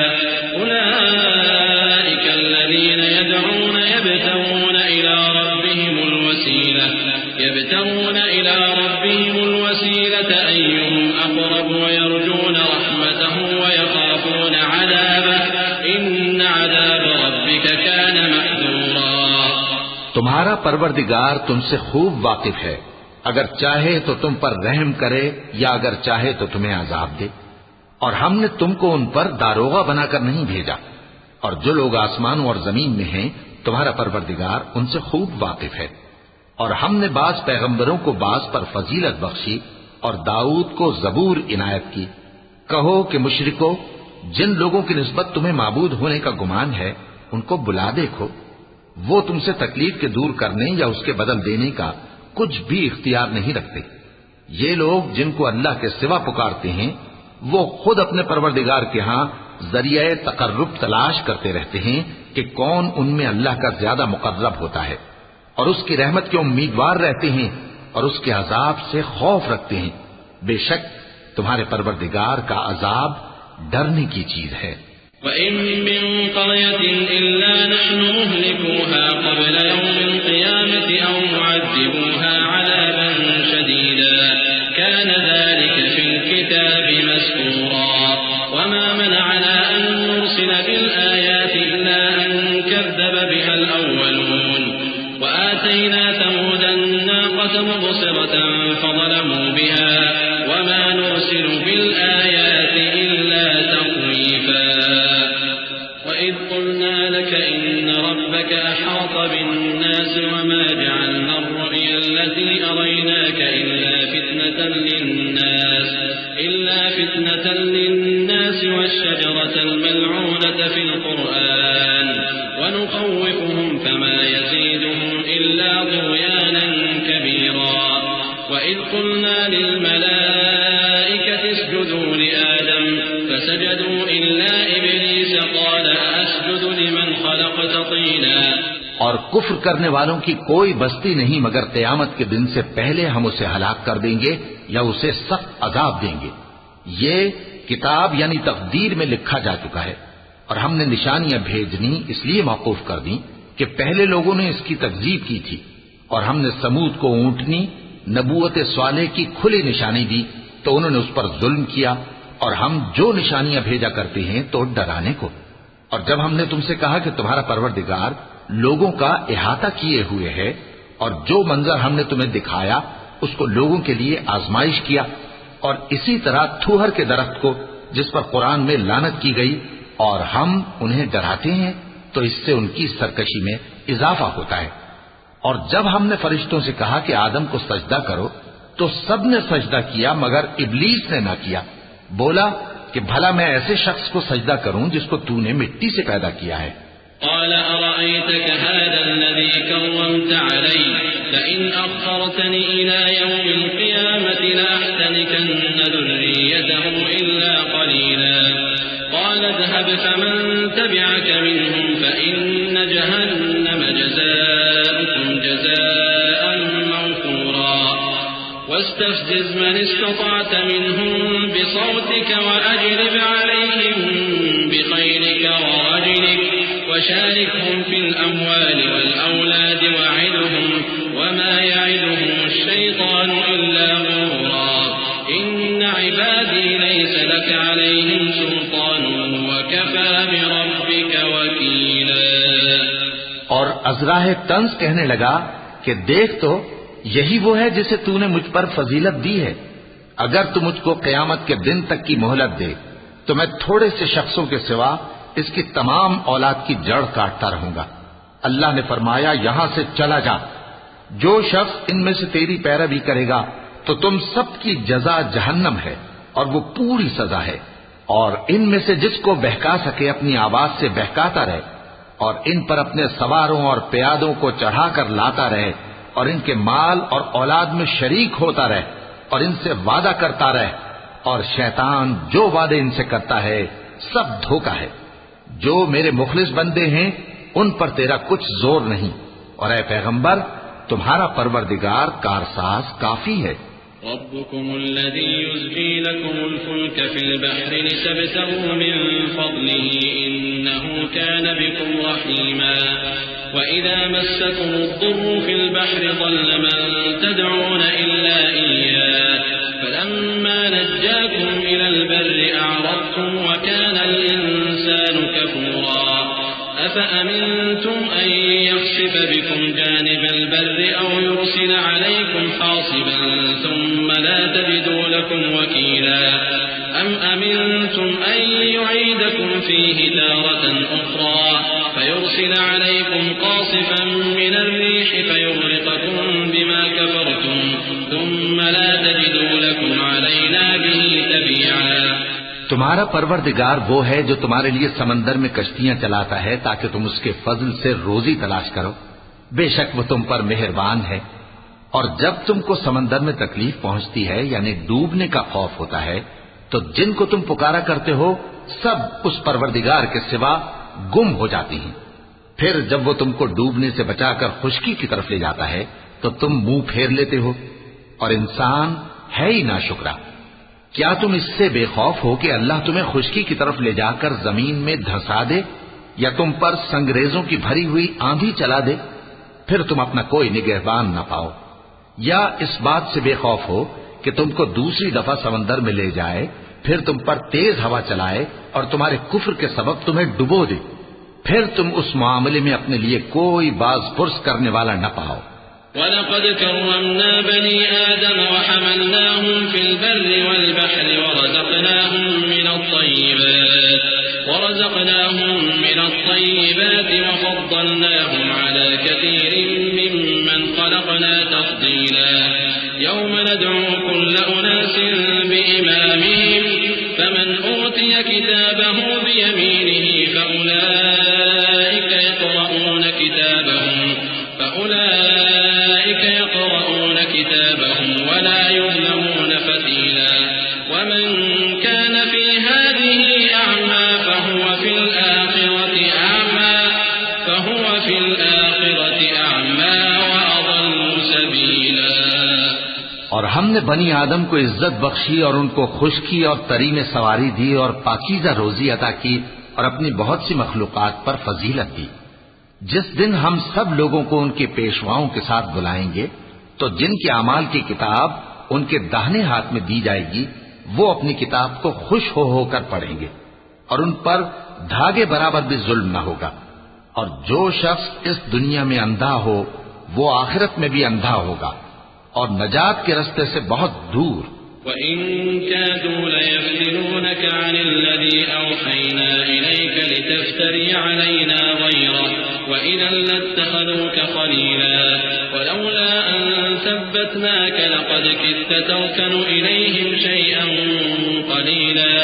أولئك الذين يدعون يبتغون إلى ربهم الوسيلة أيهم أقرب ويرجون رحمته ويخافون عذابه إن عذاب ربك كان محذورا. تمہارا پروردگار تم سے خوب واقف ہے، اگر چاہے تو تم پر رحم کرے یا اگر چاہے تو تمہیں عذاب دے. اور ہم نے تم کو ان پر داروغہ بنا کر نہیں بھیجا، اور جو لوگ آسمانوں اور زمین میں ہیں تمہارا پروردگار ان سے خوب واقف ہے. اور ہم نے بعض پیغمبروں کو بعض پر فضیلت بخشی اور داؤد کو زبور عنایت کی. کہو کہ مشرکو، جن لوگوں کی نسبت تمہیں معبود ہونے کا گمان ہے ان کو بلا دیکھو، وہ تم سے تکلیف کے دور کرنے یا اس کے بدل دینے کا کچھ بھی اختیار نہیں رکھتے. یہ لوگ جن کو اللہ کے سوا پکارتے ہیں وہ خود اپنے پروردگار کے ہاں ذریعہ تقرب تلاش کرتے رہتے ہیں کہ کون ان میں اللہ کا زیادہ مقرب ہوتا ہے، اور اس کی رحمت کے امیدوار رہتے ہیں اور اس کے عذاب سے خوف رکھتے ہیں. بے شک تمہارے پروردگار کا عذاب ڈرنے کی چیز ہے. وَإِن مِّن قَرْيَةٍ إِلَّا نَحْنُ مُهْلِكُوهَا قَبْلَ يَوْمِ الْقِيَامَةِ أَوْ مُعَذِّبُوهَا عَذَابًا شَدِيدًا كَانَ ذَلِكَ فِي الْكِتَابِ مَسْطُورًا وَمَا مَنَعَنَا أَن نُّرْسِلَ بِالْآيَاتِ إِلَّا أَن كَذَّبَ بِهَا الْأَوَّلُونَ وَآتَيْنَا ثَمُودَ النَّاقَةَ مُبْصِرَةً فَظَلَمُوا بِهَا وَمَا نُرْسِلُ بِالْآيَاتِ إِلَّا تَخْوِيفًا وَإِذْ قُلْنَا لَكَ إِنَّ رَبَّكَ أَحَاطَ بِالنَّاسِ وَمَا جَعَلْنَا الرُّؤْيَا الَّتِي أَرَيْنَاكَ إِلَّا فِتْنَةً لِلنَّاسِ وَالشَّجَرَةَ الْمَلْعُونَةَ فِي الْقُرْآنِ وَنُخَوِّفُهُمْ فَمَا يَزِيدُهُمْ إِلَّا طُغْيَانًا كَبِيرًا وَإِذْ قُلْنَا لِلْمَلَائِكَةِ اسْجُدُوا لِآدَمَ فَسَجَدُوا إِلَّا إِبْلِيسَ قَالَ أَسْجُدُ لِمَنْ خَلَقْتَ طِينًا. اور کفر کرنے والوں کی کوئی بستی نہیں مگر قیامت کے دن سے پہلے ہم اسے ہلاک کر دیں گے یا اسے سخت عذاب دیں گے. یہ کتاب یعنی تقدیر میں لکھا جا چکا ہے، اور ہم نے نشانیاں بھیجنی اس لیے موقوف کر دیں کہ پہلے لوگوں نے اس کی تکذیب کی تھی. اور ہم نے سمود کو اونٹنی نبوت صالح کی کھلی نشانی دی تو انہوں نے اس پر ظلم کیا. اور ہم جو نشانیاں بھیجا کرتے ہیں تو ڈرانے کو. اور جب ہم نے تم سے کہا کہ تمہارا پروردگار لوگوں کا احاطہ کیے ہوئے ہے اور جو منظر ہم نے تمہیں دکھایا اس کو لوگوں کے لیے آزمائش کیا، اور اسی طرح تھوہر کے درخت کو جس پر قرآن میں لعنت کی گئی، اور ہم انہیں ڈراتے ہیں تو اس سے ان کی سرکشی میں اضافہ ہوتا ہے. اور جب ہم نے فرشتوں سے کہا کہ آدم کو سجدہ کرو تو سب نے سجدہ کیا مگر ابلیس نے نہ کیا. بولا کہ بھلا میں ایسے شخص کو سجدہ کروں جس کو تو نے مٹی سے پیدا کیا ہے. قال أرأيتك هذا الذي كرمت علي فإن أخرتني إلى يوم القيامة لأحتنكن ذريته إلا قليلا قال اذهب فمن تبعك منهم فإن جهنم جزاؤكم جزاء موفورا واستفزز من استطعت منهم بصوتك وأجلب عليهم بخيلك ورجلك وشاركهم في الأموال والأولاد وعدهم وما يعدهم الشيطان إلا غرورا إن عبادي ليس لك عليهم سلطان وكفى بربك وكيلا. اور ازراہ طنز کہنے لگا کہ دیکھ تو یہی وہ ہے جسے تو نے مجھ پر فضیلت دی ہے. اگر تو مجھ کو قیامت کے دن تک کی مہلت دے تو میں تھوڑے سے شخصوں کے سوا اس کی تمام اولاد کی جڑ کاٹتا رہوں گا. اللہ نے فرمایا یہاں سے چلا جا. جو شخص ان میں سے تیری پیروی کرے گا تو تم سب کی جزا جہنم ہے اور وہ پوری سزا ہے. اور ان میں سے جس کو بہکا سکے اپنی آواز سے بہکاتا رہے اور ان پر اپنے سواروں اور پیادوں کو چڑھا کر لاتا رہے اور ان کے مال اور اولاد میں شریک ہوتا رہے اور ان سے وعدہ کرتا رہے. اور شیطان جو وعدے ان سے کرتا ہے سب دھوکہ ہے. جو میرے مخلص بندے ہیں ان پر تیرا کچھ زور نہیں. اور اے پیغمبر تمہارا پروردگار کارساز کافی ہے. ربكم الذي يزجي لكم الفلك في البحر لتبتغوا من فضله إنه كان بكم رحيما وإذا مسكم الضر في البحر ضل من تدعون إلا إياه فلما نجاكم إلى البر أعرضتم وكان الإنسان كفورا أفأمنتم أن يخسف بكم جانب البر أو يرسل عليكم حاصبا ثم لا تجدوا لكم وكيلا أم أمنتم أن يعيدكم فيه تارة أخرى فيرسل عليكم قاصفا من الريح فيغرقكم بما كفرتم ثم لا تجدوا لكم علينا به تبيعا. تمہارا پروردگار وہ ہے جو تمہارے لیے سمندر میں کشتیاں چلاتا ہے تاکہ تم اس کے فضل سے روزی تلاش کرو. بے شک وہ تم پر مہربان ہے. اور جب تم کو سمندر میں تکلیف پہنچتی ہے یعنی ڈوبنے کا خوف ہوتا ہے تو جن کو تم پکارا کرتے ہو سب اس پروردگار کے سوا گم ہو جاتی ہیں. پھر جب وہ تم کو ڈوبنے سے بچا کر خشکی کی طرف لے جاتا ہے تو تم منہ پھیر لیتے ہو. اور انسان ہے ہی ناشکرا. کیا تم اس سے بے خوف ہو کہ اللہ تمہیں خشکی کی طرف لے جا کر زمین میں دھسا دے یا تم پر سنگریزوں کی بھری ہوئی آندھی چلا دے پھر تم اپنا کوئی نگہبان نہ پاؤ؟ یا اس بات سے بے خوف ہو کہ تم کو دوسری دفعہ سمندر میں لے جائے پھر تم پر تیز ہوا چلائے اور تمہارے کفر کے سبب تمہیں ڈبو دے پھر تم اس معاملے میں اپنے لیے کوئی باز پرس کرنے والا نہ پاؤ. وَلَقَدْ كَرَّمْنَا بَنِي آدَمَ وَحَمَلْنَاهُمْ فِي الْبَرِّ وَالْبَحْرِ ورزقناهم من الطيبات وفضلناهم على كثير ممن خلقنا تفضيلا. يوم ندعو كل أناس بإمامهم فمن أوتي كتابه بيمينه فأولئك يقرؤون كتابهم ولا يظلمون فتيلا. ومن كان في هذه أعمى فهو في الآخرة أعمى وأضل سبيلا. اور ہم نے بنی آدم کو عزت بخشی اور ان کو خشکی اور تری میں سواری دی اور پاکیزہ روزی عطا کی اور اپنی بہت سی مخلوقات پر فضیلت دی. جس دن ہم سب لوگوں کو ان کے پیشواؤں کے ساتھ بلائیں گے تو جن کے اعمال کی کتاب ان کے داہنے ہاتھ میں دی جائے گی وہ اپنی کتاب کو خوش ہو کر پڑھیں گے اور ان پر دھاگے برابر بھی ظلم نہ ہوگا. اور جو شخص اس دنیا میں اندھا ہو وہ آخرت میں بھی اندھا ہوگا اور نجات کے رستے سے بہت دور. وَإِن كَادُوا لَيَفْتِنُونَكَ عَنِ الَّذِي أَوْحَيْنَا إِلَيْكَ لِتَفْتَرِيَ عَلَيْنَا غَيْرَهُ وإذا لاتخذوك خليلا ولولا أن ثبتناك لقد كدت تركن إليهم شيئا قليلا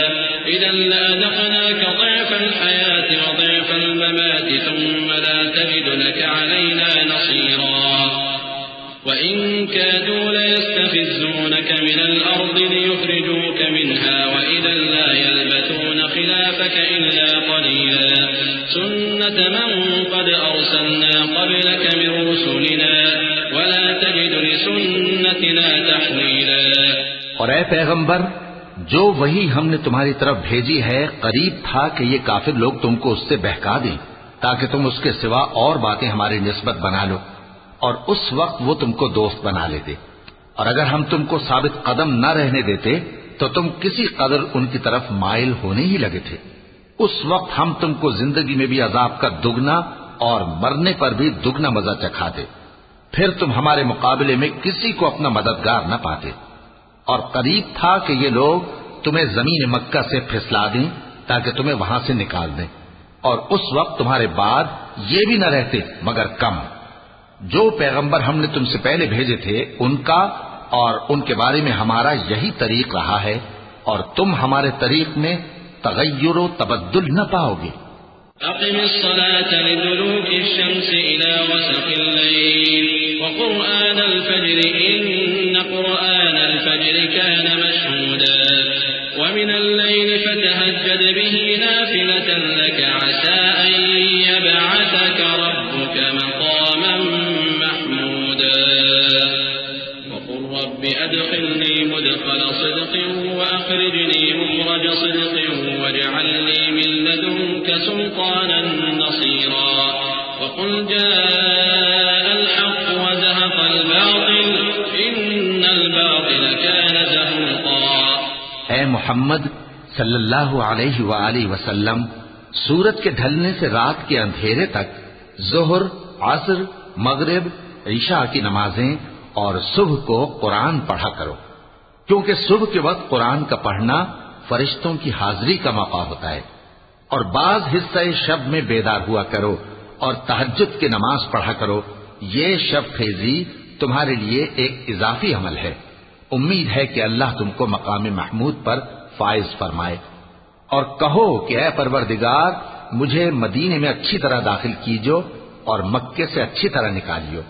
إذا لأذقناك ضعف الحياة وضعف الممات ثم لا تجد لك علينا نصيرا وإن كادوا ليستفزونك من الأرض ليخرجوك منها وإذا لا يلبثون خلافك إلا قليلا سنة من قد أرسلنا قبلك من رسلنا ولا تجد لسنتنا تحويلا. اور اے پیغمبر، جو وہی ہم نے تمہاری طرف بھیجی ہے قریب تھا کہ یہ کافر لوگ تم کو اس سے بہکا دیں تاکہ تم اس کے سوا اور باتیں ہماری نسبت بنا لو، اور اس وقت وہ تم کو دوست بنا لیتے، اور اگر ہم تم کو ثابت قدم نہ رہنے دیتے تو تم کسی قدر ان کی طرف مائل ہونے ہی لگے تھے. اس وقت ہم تم کو زندگی میں بھی عذاب کا دگنا اور مرنے پر بھی دگنا مزہ چکھاتے، پھر تم ہمارے مقابلے میں کسی کو اپنا مددگار نہ پاتے. اور قریب تھا کہ یہ لوگ تمہیں زمین مکہ سے پھسلا دیں تاکہ تمہیں وہاں سے نکال دیں، اور اس وقت تمہارے بعد یہ بھی نہ رہتے مگر کم. جو پیغمبر ہم نے تم سے پہلے بھیجے تھے ان کا اور ان کے بارے میں ہمارا یہی طریق رہا ہے، اور تم ہمارے طریق میں تغیر و تبدل نہ پاؤ گے. أقم الصلاة لدلوك الشمس إلى غسق الليل وقرآن الفجر إن قرآن الفجر كان مشهودا ومن الليل فتهجد به نافلة لك عسى أن يبعثك ربك مقاما محمودا وقل رب أدخلني مدخل صدق وأخرجني مخرج صدق واجعل لي من لدنك سلطانا نصيرا وقل جاء الحق وزهق الباطل إن الباطل كان زهوقا. اے محمد صلی اللہ علیہ وآلہ وسلم، سورج کے ڈھلنے سے رات کے اندھیرے تک ظہر، عصر، مغرب، عشاء کی نمازیں اور صبح کو قرآن پڑھا کرو، کیونکہ صبح کے وقت قرآن کا پڑھنا فرشتوں کی حاضری کا موقع ہوتا ہے. اور بعض حصہ شب میں بیدار ہوا کرو اور تہجد کی نماز پڑھا کرو. یہ شب خیزی تمہارے لیے ایک اضافی عمل ہے. امید ہے کہ اللہ تم کو مقام محمود پر فائز فرمائے. اور کہو کہ اے پروردگار، مجھے مدینے میں اچھی طرح داخل کیجو اور مکے سے اچھی طرح نکالیو،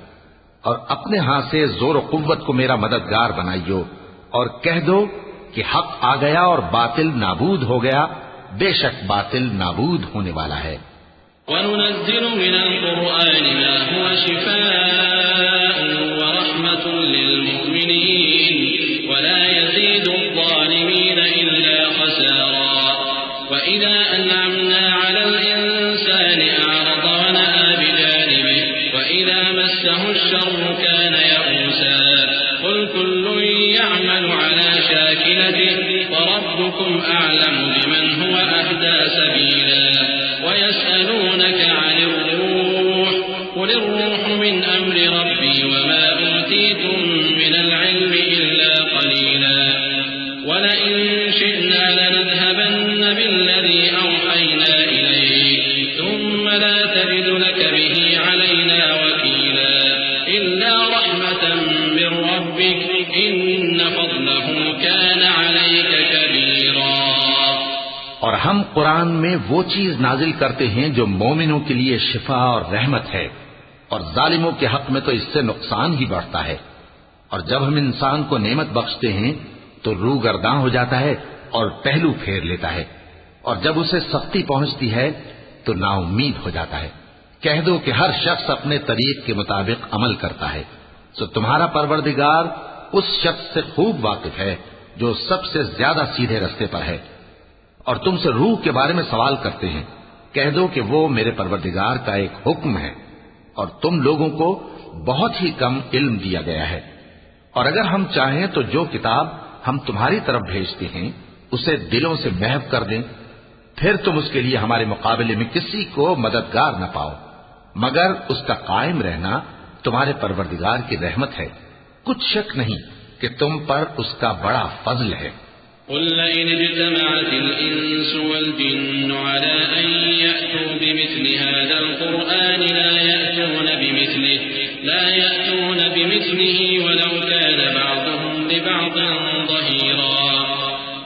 اور اپنے ہاں سے زور و قوت کو میرا مددگار بنائیو، اور کہہ دو کہ حق آ گیا اور باطل نابود ہو گیا، بے شک باطل نابود ہونے والا ہے. وَنُنَزِّلُ مِنَ الْقُرْآنِ مَا هُوَ شِفَاءٌ وَرَحْمَةٌ لِّلْمُؤْمِنِينَ وَلَا يَزِيدُ الظَّالِمِينَ إِلَّا خَسَارًا. وَإِذَا أَنْعَمْنَا عَلَى الْإِنسَانِ أَعْرَضَ وَنَأَىٰ بِجَانِبِهِ وَإِذَا مَسَّهُ الشَّرُّ كَانَ يَئُوسًا. قُلْ كُلٌّ يَعْمَلُ عَلَى شَاكِلَتِهِ وَرَبُّكُمْ أَعْلَمُ بِمَنْ هُوَ أَهْدَىٰ سَبِيلًا. وَيَسْأَلُونَكَ عَنِ الرُّوحِ قُلِ الرُّوحُ مِنْ أَمْرِ رَبِّي وَمَا أُوتِيتُم مِّنَ الْعِلْمِ إِلَّا قَلِيلًا. وَلَئِن شِئْنَا لَنَذْهَبَنَّ بِالَّذِي أَوْحَيْنَا إِلَيْكَ ثُمَّ لَا تَجِدُ لَكَ بِهِ عَلَيْنَا وَكِيلًا إِلَّا رَحْمَةً مِّن رَّبِّكَ إِنَّ فَضْلَهُ كَانَ عَلَيْكَ كَبِيرًا. اور ہم قرآن میں وہ چیز نازل کرتے ہیں جو مومنوں کے لیے شفا اور رحمت ہے، اور ظالموں کے حق میں تو اس سے نقصان ہی بڑھتا ہے. اور جب ہم انسان کو نعمت بخشتے ہیں تو روح گرداں ہو جاتا ہے اور پہلو پھیر لیتا ہے، اور جب اسے سختی پہنچتی ہے تو نا امید ہو جاتا ہے. کہہ دو کہ ہر شخص اپنے طریق کے مطابق عمل کرتا ہے، سو تمہارا پروردگار اس شخص سے خوب واقف ہے جو سب سے زیادہ سیدھے رستے پر ہے. اور تم سے روح کے بارے میں سوال کرتے ہیں، کہہ دو کہ وہ میرے پروردگار کا ایک حکم ہے، اور تم لوگوں کو بہت ہی کم علم دیا گیا ہے. اور اگر ہم چاہیں تو جو کتاب ہم تمہاری طرف بھیجتے ہیں اسے دلوں سے محو کر دیں، پھر تم اس کے لیے ہمارے مقابلے میں کسی کو مددگار نہ پاؤ، مگر اس کا قائم رہنا تمہارے پروردگار کی رحمت ہے. کچھ شک نہیں کہ تم پر اس کا بڑا فضل ہے. قل لئن اجتمعت الإنس والجن على أن يأتوا بمثل هذا القرآن لا يأتون بمثله ولو كان بعضهم لبعض ظهيرا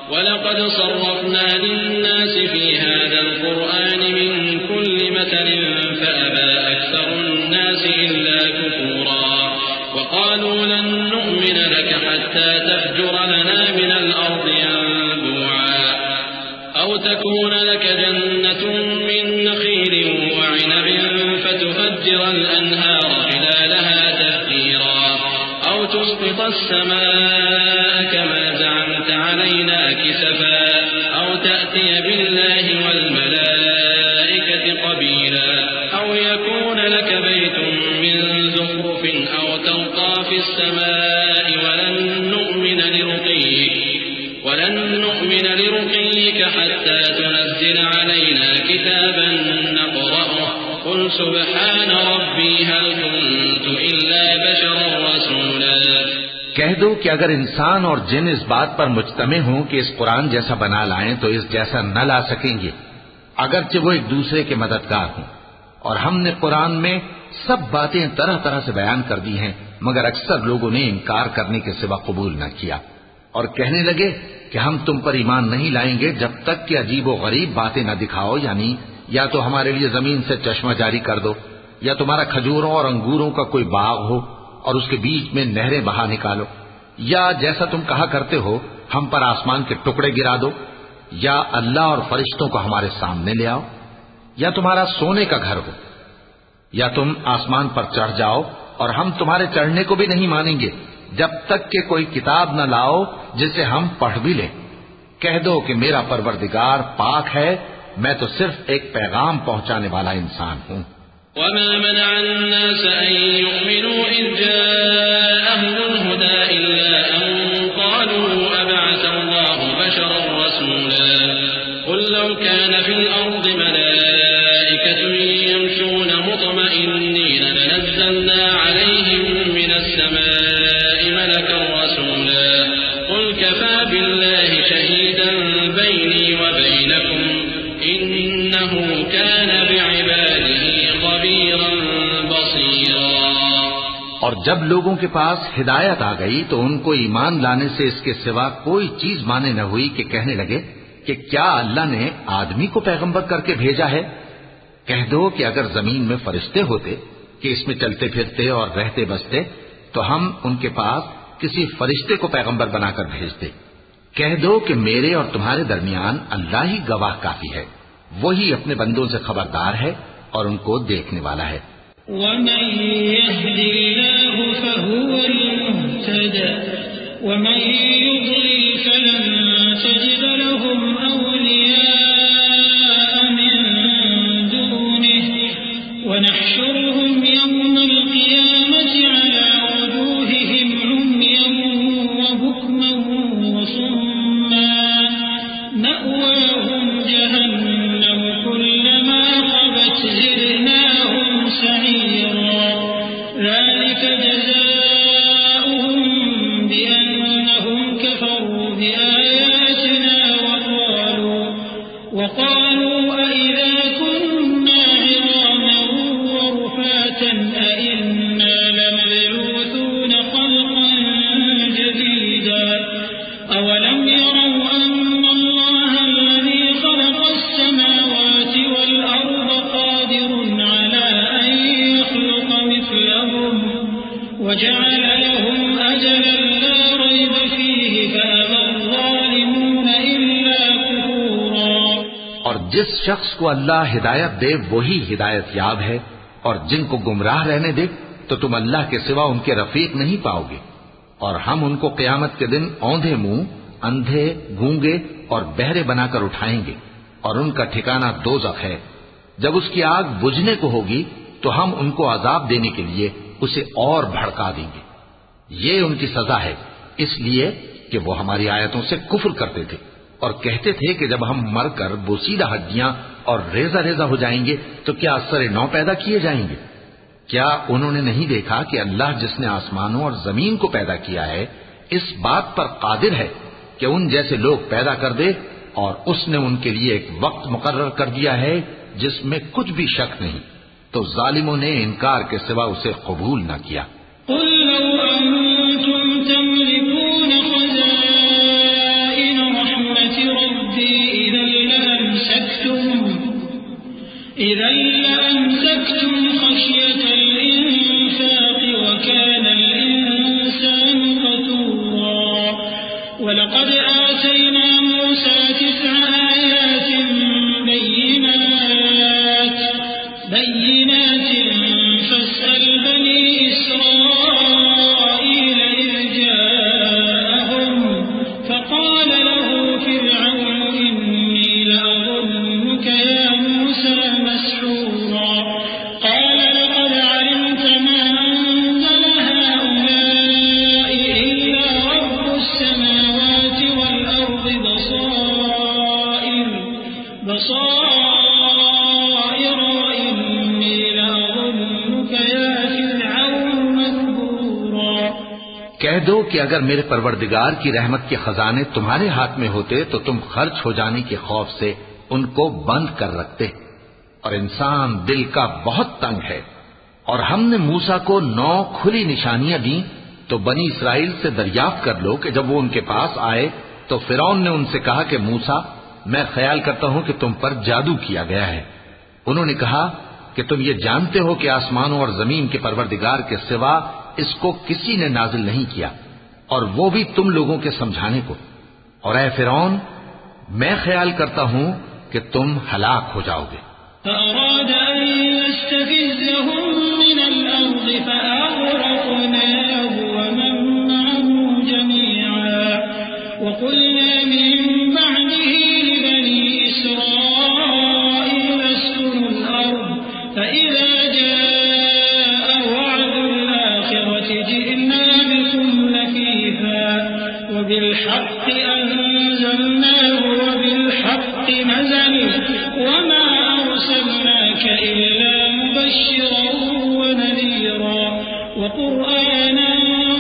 ولقد صرفنا للناس في هذا القرآن من كل مثل فأبى أكثر الناس إلا كفورا وقالوا لن نؤمن لك حتى تفجر لنا من الأرض ينبوعا أو تكون لك جنة من نخيل وعنب فتفجر الأنهار خلالها تفجيرا أو تسقط السماء كما زعمت علينا كسفا أو تأتي بالله والملائكة قبيلا أو يكون لك بيت من زخرف أو ترقى في السماء ولن نؤمن لرقيك حتى تنزل علينا كتابا نقرأه قل سبحان ربي هل كنت إلا بشرا رسولا کہہ دو کہ اگر انسان اور جن اس بات پر مجتمع ہوں کہ اس قرآن جیسا بنا لائیں تو اس جیسا نہ لا سکیں گے اگرچہ وہ ایک دوسرے کے مددگار ہوں اور ہم نے قرآن میں سب باتیں طرح طرح سے بیان کر دی ہیں مگر اکثر لوگوں نے انکار کرنے کے سوا قبول نہ کیا اور کہنے لگے کہ ہم تم پر ایمان نہیں لائیں گے جب تک کہ عجیب و غریب باتیں نہ دکھاؤ یعنی یا تو ہمارے لیے زمین سے چشمہ جاری کر دو یا تمہارا کھجوروں اور انگوروں کا کوئی باغ ہو اور اس کے بیچ میں نہریں بہا نکالو یا جیسا تم کہا کرتے ہو ہم پر آسمان کے ٹکڑے گرا دو یا اللہ اور فرشتوں کو ہمارے سامنے لے آؤ یا تمہارا سونے کا گھر ہو یا تم آسمان پر چڑھ جاؤ اور ہم تمہارے چڑھنے کو بھی نہیں مانیں گے جب تک کہ کوئی کتاب نہ لاؤ جسے ہم پڑھ بھی لیں کہہ دو کہ میرا پروردگار پاک ہے میں تو صرف ایک پیغام پہنچانے والا انسان ہوں وما منع الناس أن يؤمنوا إذ جاءهم الهدى إلا أن قالوا أبعث الله بشرا رسولا قل لو كان في الأرض ملائكة يمشون مطمئنين لنزلنا عليهم من السماء ملكا رسولا قل كفى بالله شهيدا بيني وبينكم إنه كان بعباده خبيرا بصيرا اور جب لوگوں کے پاس ہدایت آ گئی تو ان کو ایمان لانے سے اس کے سوا کوئی چیز مانے نہ ہوئی کہ کہنے لگے کہ کیا اللہ نے آدمی کو پیغمبر کر کے بھیجا ہے کہہ دو کہ اگر زمین میں فرشتے ہوتے کہ اس میں چلتے پھرتے اور رہتے بستے تو ہم ان کے پاس کسی فرشتے کو پیغمبر بنا کر بھیجتے کہہ دو کہ میرے اور تمہارے درمیان اللہ ہی گواہ کافی ہے وہی اپنے بندوں سے خبردار ہے اور ان کو دیکھنے والا ہے ومن يهد الله فهو المهتد ومن يضلل فلن تجد لهم أولياء من دونه ونحشرهم يوم القيامة على وجوههم عميا وبكما وصما مأواهم جهنم كلما خبت زدناهم سعيرا ذلك جزاؤهم بأنهم كفروا بآياتنا وقالوا أئذا كنا عظاما ورفاتا أئنا لمبعوثون خلقا جديدا أولم يروا أن الله الذي خلق السماوات والأرض قادر على أن يخلق مثلهم وجعل لهم أجلا لا ريب فيه فأبى الظالمون إلا كفورا اور جس شخص کو اللہ ہدایت دے وہی ہدایت یاب ہے اور جن کو گمراہ رہنے دے تو تم اللہ کے سوا ان کے رفیق نہیں پاؤ گے اور ہم ان کو قیامت کے دن اوندھے منہ اندھے گونگے اور بہرے بنا کر اٹھائیں گے اور ان کا ٹھکانہ دوزخ ہے جب اس کی آگ بجھنے کو ہوگی تو ہم ان کو عذاب دینے کے لیے اسے اور بھڑکا دیں گے یہ ان کی سزا ہے اس لیے کہ وہ ہماری آیتوں سے کفر کرتے تھے اور کہتے تھے کہ جب ہم مر کر بوسیدہ ہڈیاں اور ریزہ ریزہ ہو جائیں گے تو کیا اثر نو پیدا کیے جائیں گے کیا انہوں نے نہیں دیکھا کہ اللہ جس نے آسمانوں اور زمین کو پیدا کیا ہے اس بات پر قادر ہے کہ ان جیسے لوگ پیدا کر دے، اور اس نے ان کے لیے ایک وقت مقرر کر دیا ہے جس میں کچھ بھی شک نہیں، تو ظالموں نے انکار کے سوا اسے قبول نہ کیا۔ قل لو أنتم تملكون خزائن رحمة ربي إذا لأمسكتم خشية الإنفاق وكان الإنسان قتورا ولقد آتينا موسى 9 آيات بينات فاسأل بني إسرائيل إذ جاءهم فقال له فرعون إني لأظنك يا موسى مسحورا قال لقد علمت ما أنزل هؤلاء إلا رب السماوات والأرض بصائر وإني لأظنك يا فرعون مثبورا۔ کہہ دو کہ اگر میرے پروردگار کی رحمت کے خزانے تمہارے ہاتھ میں ہوتے تو تم خرچ ہو جانے کے خوف سے ان کو بند کر رکھتے، اور انسان دل کا بہت تنگ ہے۔ اور ہم نے موسیٰ کو 9 کھلی نشانیاں دیں، تو بنی اسرائیل سے دریافت کر لو کہ جب وہ ان کے پاس آئے تو فرعون نے ان سے کہا کہ موسیٰ، میں خیال کرتا ہوں کہ تم پر جادو کیا گیا ہے۔ انہوں نے کہا کہ تم یہ جانتے ہو کہ آسمانوں اور زمین کے پروردگار کے سوا اس کو کسی نے نازل نہیں کیا، اور وہ بھی تم لوگوں کے سمجھانے کو، اور اے فرعون، میں خیال کرتا ہوں کہ تم ہلاک ہو جاؤ گے۔ فأراد أن يستفزهم من الأرض فأغرقناه ومن معه جميعا وقلنا من بعده لبني إسرائيل اسكنوا الأرض فإذا جاء وعد الآخرة جئنا بكم لفيفا وبالحق أنزلناه وبالحق نزل وما أرسلناك إلا مبشرا ونذيرا وقرآنا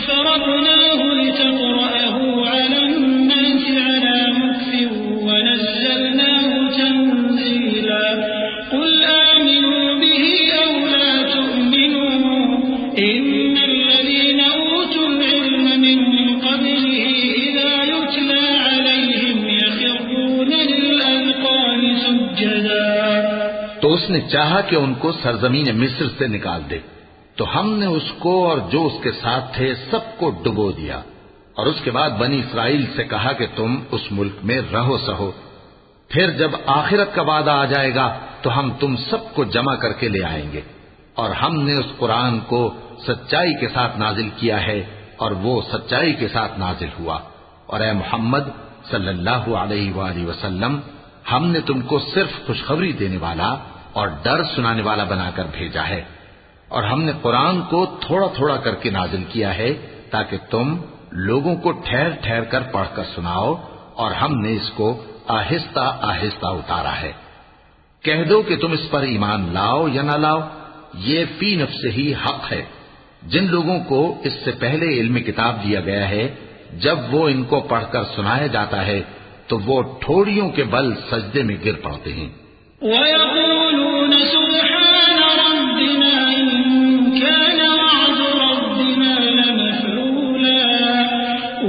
فرقناه لتقرأه على الناس على مكث ونزلناه تنزيلا قل آمنوا به أو لا تؤمنوا إن الذين أوتوا العلم من قبله إذا يتلى عليهم يخرون للأذقان سجدا۔ تو اس نے چاہا کہ ان کو سرزمین مصر سے نکال دے، تو ہم نے اس کو اور جو اس کے ساتھ تھے سب کو ڈبو دیا، اور اس کے بعد بنی اسرائیل سے کہا کہ تم اس ملک میں رہو سہو، پھر جب آخرت کا وعدہ آ جائے گا تو ہم تم سب کو جمع کر کے لے آئیں گے۔ اور ہم نے اس قرآن کو سچائی کے ساتھ نازل کیا ہے، اور وہ سچائی کے ساتھ نازل ہوا۔ اور اے محمد صلی اللہ علیہ وآلہ وسلم، ہم نے تم کو صرف خوشخبری دینے والا اور ڈر سنانے والا بنا کر بھیجا ہے، اور ہم نے قرآن کو تھوڑا تھوڑا کر کے نازل کیا ہے تاکہ تم لوگوں کو ٹھہر ٹھہر کر پڑھ کر سناؤ، اور ہم نے اس کو آہستہ آہستہ اتارا ہے۔ کہہ دو کہ تم اس پر ایمان لاؤ یا نہ لاؤ، یہ فی نفسہ ہی حق ہے۔ جن لوگوں کو اس سے پہلے علم کتاب دیا گیا ہے، جب وہ ان کو پڑھ کر سنایا جاتا ہے تو وہ ٹھوڑیوں کے بل سجدے میں گر پڑتے ہیں۔ وَيَقُولُونَ سُبْحَانَ رَبِّنَا إِن كَانَ وَعْدُ رَبِّنَا لَمَفْعُولًا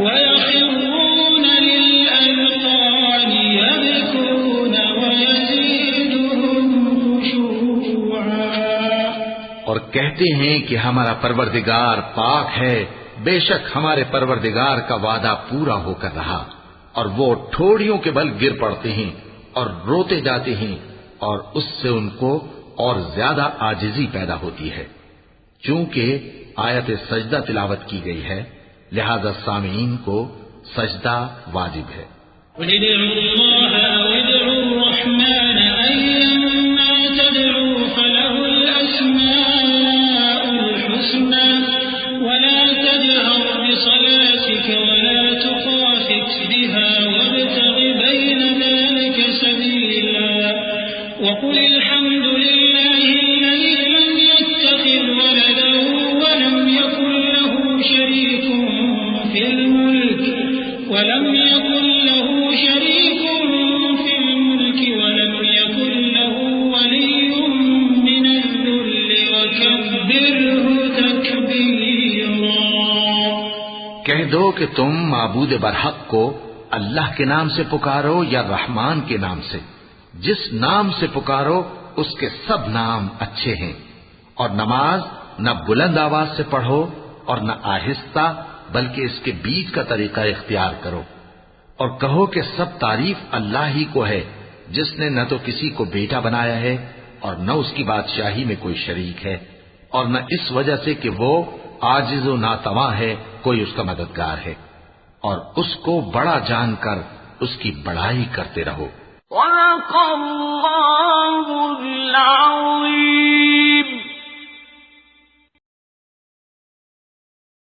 وَيَخِرُّونَ لِلْأَذْقَانِ يَبْكُونَ وَيَزِيدُهُمْ خُشُوعًا۔ اور کہتے ہیں کہ ہمارا پروردگار پاک ہے، بے شک ہمارے پروردگار کا وعدہ پورا ہو کر رہا، اور وہ ٹھوڑیوں کے بل گر پڑتے ہیں اور روتے جاتے ہیں، اور اس سے ان کو اور زیادہ عاجزی پیدا ہوتی ہے۔ چونکہ آیت سجدہ تلاوت کی گئی ہے، لہذا سامعین کو سجدہ واجب ہے۔ قُلِ ادْعُوا اللَّهَ أَوِ ادْعُوا الرَّحْمَٰنَ أَيًّمَّا تَدْعُوا فَلَهُ الْأَسْمَاءُ الْحُسْنَىٰ وَلَا تَجْهَرْ بِصَلَاتِكَ وَلَا تُخَافِتْ بِهَا وَابْتَغِ بَيْنَ ذَلِكَ سَبِيلًا وَقُلِ الْحَمْدُ لِلَّهِ الَّذِي لَمْ يَتَّخِذْ وَلَدًا وَلَمْ يَكُن لَّهُ شَرِيكٌ فِي الْمُلْكِ ولم يكن له شريك في الملك ولم يكن له ولي من الذل وكبره تكبيرا. کہہ دو کہ تم معبود برحق کو اللہ کے نام سے پکارو یا رحمان کے نام سے. جس نام سے پکارو اس کے سب نام اچھے ہیں. اور نماز نہ بلند آواز سے پڑھو اور نہ آہستہ، بلکہ اس کے بیچ کا طریقہ اختیار کرو. اور کہو کہ سب تعریف اللہ ہی کو ہے، جس نے نہ تو کسی کو بیٹا بنایا ہے اور نہ اس کی بادشاہی میں کوئی شریک ہے، اور نہ اس وجہ سے کہ وہ عاجز و ناتواں ہے کوئی اس کا مددگار ہے. اور اس کو بڑا جان کر اس کی بڑائی کرتے رہو. صدق اللہ